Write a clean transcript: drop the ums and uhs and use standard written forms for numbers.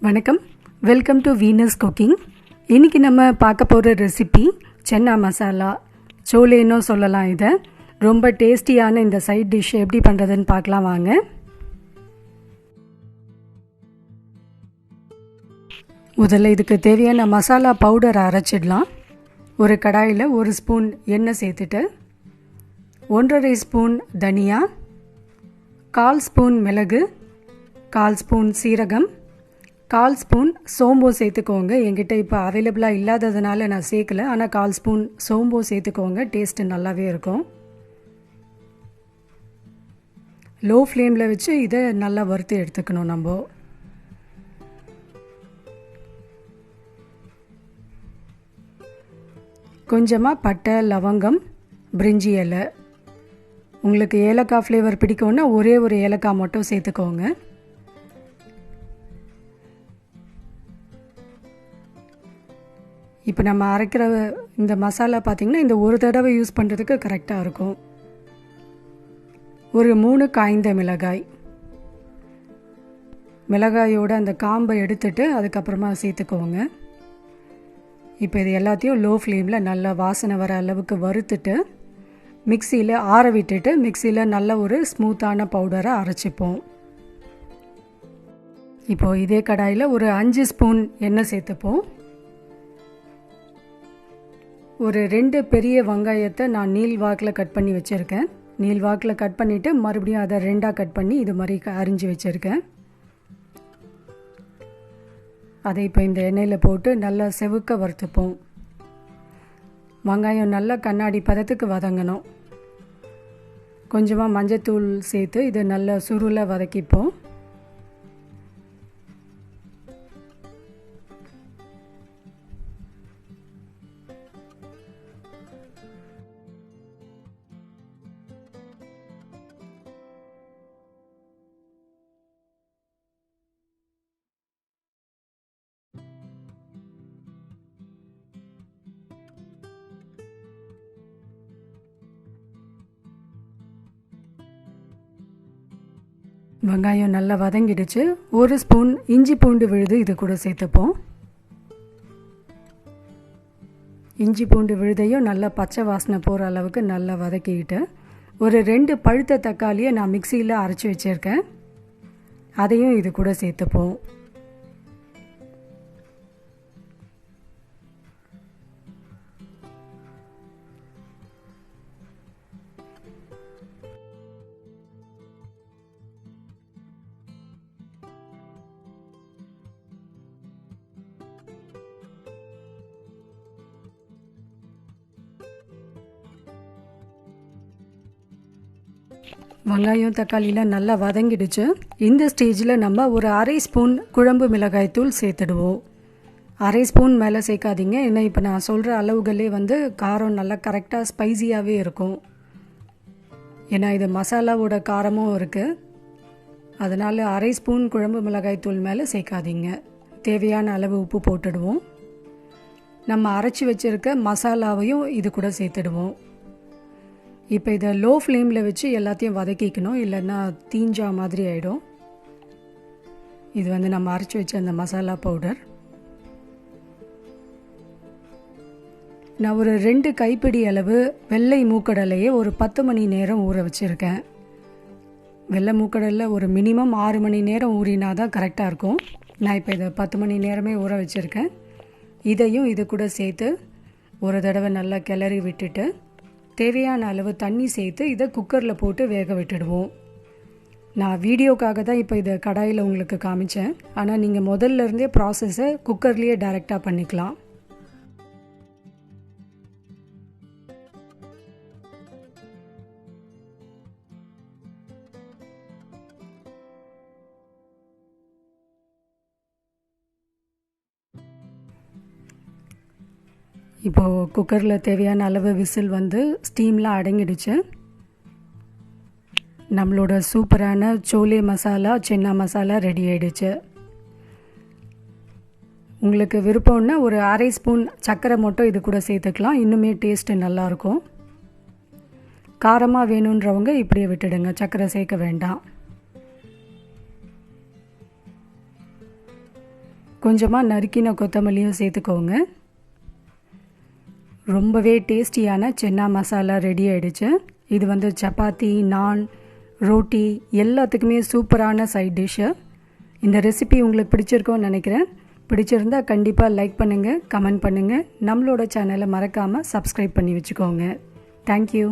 வணக்கம், welcome to Venus cooking. இன்றைக்கி நம்ம பார்க்க போகிற ரெசிபி சென்னா மசாலா, சோலேன்னு சொல்லலாம். இதை ரொம்ப டேஸ்டியான இந்த சைட் டிஷ் எப்படி பண்ணுறதுன்னு பார்க்கலாம் வாங்க. முதல்ல இதுக்கு தேவையான மசாலா பவுடரை அரைச்சிடலாம். ஒரு கடாயில் 1 ஸ்பூன் எண்ணெய் சேர்த்துட்டு 1.5 ஸ்பூன் தனியா, 1/4 ஸ்பூன் மிளகு, 1/4 ஸ்பூன் சீரகம், 1/4 ஸ்பூன் சோம்பு சேர்த்துக்கோங்க. என்கிட்ட இப்போ அவைலபிளாக இல்லாததுனால நான் சேர்க்கலை, ஆனால் 1/4 ஸ்பூன் சோம்பு சேர்த்துக்கோங்க, டேஸ்ட்டு நல்லாவே இருக்கும். லோ ஃப்ளேமில் வச்சு இதை நல்லா வறுத்து எடுத்துக்கணும். நம்ம கொஞ்சமாக பட்டை, லவங்கம், பிரிஞ்சி இலை, உங்களுக்கு ஏலக்காய் ஃப்ளேவர் பிடிக்கும்னா ஒரே ஒரு ஏலக்காய் மட்டும் சேர்த்துக்கோங்க. இப்போ நம்ம அரைக்கிற இந்த மசாலா பார்த்திங்கன்னா இந்த ஒரு தடவை யூஸ் பண்ணுறதுக்கு கரெக்டாக இருக்கும். ஒரு 3 காய்ந்த மிளகாய், மிளகாயோட அந்த காம்பை எடுத்துட்டு அதுக்கப்புறமா சேர்த்துக்கோங்க. இப்போ இது எல்லாத்தையும் லோ ஃப்ளேமில் நல்லா வாசனை வர அளவுக்கு வறுத்துட்டு மிக்சியில் ஆற விட்டுட்டு மிக்சியில் நல்ல ஒரு ஸ்மூத்தான பவுடரை அரைச்சிப்போம். இப்போது இதே கடாயில் ஒரு 5 ஸ்பூன் எண்ணெய் சேர்த்துப்போம். ஒரு 2 பெரிய வெங்காயத்தை நான் நீள் வாக்கில் கட் பண்ணி வச்சுருக்கேன். நீள் வாக்கில் கட் பண்ணிவிட்டு மறுபடியும் அதை 2ஆக கட் பண்ணி இது மாதிரி அரிஞ்சு வச்சுருக்கேன். அதை இப்போ இந்த எண்ணெயில் போட்டு நல்லா செவுக்க வறுத்துப்போம். வெங்காயம் நல்லா கண்ணாடி பதத்துக்கு வதங்கணும். கொஞ்சமாக மஞ்சத்தூள் சேர்த்து இதை நல்லா சுருளை வதக்கிப்போம். வெங்காயம் நல்லா வதங்கிடுச்சு. 1 ஸ்பூன் இஞ்சி பூண்டு விழுது இது கூட சேர்த்துப்போம். இஞ்சி பூண்டு விழுதையும் நல்லா பச்சை வாசனை போகிற அளவுக்கு நல்லா வதக்கிக்கிட்டு ஒரு 2 பழுத்த தக்காளியை நான் மிக்சியில் அரைச்சி வச்சுருக்கேன், அதையும் இது கூட சேர்த்துப்போம். வெங்காயம் தக்காளியில் நல்லா வதங்கிடுச்சு. இந்த ஸ்டேஜில் நம்ம ஒரு 1/2 ஸ்பூன் குழம்பு மிளகாய்த்தூள் சேர்த்துடுவோம். 1/2 ஸ்பூன் மேலே சேர்க்காதீங்க, ஏன்னா இப்போ நான் சொல்கிற அளவுகளே காரம் நல்லா கரெக்டாக ஸ்பைஸியாகவே இருக்கும். ஏன்னா இது மசாலாவோட காரமும் இருக்குது, அதனால் 1/2 ஸ்பூன் குழம்பு மிளகாய்த்தூள் மேலே சேர்க்காதீங்க. தேவையான அளவு உப்பு போட்டுடுவோம். நம்ம அரைச்சி வச்சுருக்க மசாலாவையும் இது கூட சேர்த்துடுவோம். இப்போ இதை லோ ஃப்ளேமில் வச்சு எல்லாத்தையும் வதக்கிக்கணும், இல்லைன்னா தீஞ்சா மாதிரி ஆகிடும். இது நம்ம அரைச்சி வச்ச அந்த மசாலா பவுடர். நான் ஒரு 2 கைப்பிடி அளவு வெள்ளை மூக்கடலையை ஒரு 10 மணி நேரம் ஊற வச்சுருக்கேன். வெள்ளை மூக்கடலை ஒரு மினிமம் 6 மணி நேரம் ஊறினா தான் கரெக்டாக இருக்கும். நான் இப்போ இதை 10 மணி நேரமே ஊற வச்சுருக்கேன். இதையும் இது கூட சேர்த்து ஒரு தடவை நல்லா கிளறி விட்டுட்டு தேவையான அளவு தண்ணி சேர்த்து இதை குக்கரில் போட்டு வேக விட்டுடுவோம். நான் வீடியோக்காக தான் இப்போ இதை கடாயில் உங்களுக்கு காமிச்சேன், ஆனால் நீங்கள் முதல்ல இருந்தே ப்ராசஸை குக்கர்லேயே டைரெக்டாக பண்ணிக்கலாம். இப்போது குக்கரில் தேவையான அளவு விசில் ஸ்டீம்லாம் அடங்கிடுச்சு. நம்மளோட சூப்பரான சோலே மசாலா, சென்னா மசாலா ரெடி ஆகிடுச்சு. உங்களுக்கு விருப்பம்னா ஒரு 1/2 ஸ்பூன் சர்க்கரை மட்டும் இது கூட சேர்த்துக்கலாம், இன்னுமே டேஸ்ட்டு நல்லாயிருக்கும். காரமாக வேணுன்றவங்க இப்படியே விட்டுடுங்க, சர்க்கரை சேர்க்க வேண்டாம். கொஞ்சமாக நறுக்கின கொத்தமல்லியும் சேர்த்துக்கோங்க. ரொம்பவே டேஸ்டியான சென்னா மசாலா ரெடி ஆகிடுச்சு. இது வந்து சப்பாத்தி, நான், ரோட்டி எல்லாத்துக்குமே சூப்பரான சைட் டிஷ்ஷு. இந்த ரெசிபி உங்களுக்கு பிடிச்சிருக்கோன்னு நினைக்கிறேன். பிடிச்சிருந்தா கண்டிப்பாக லைக் பண்ணுங்கள், கமெண்ட் பண்ணுங்கள். நம்மளோட சேனலை மறக்காமல் சப்ஸ்கிரைப் பண்ணி வச்சுக்கோங்க. தேங்க்யூ.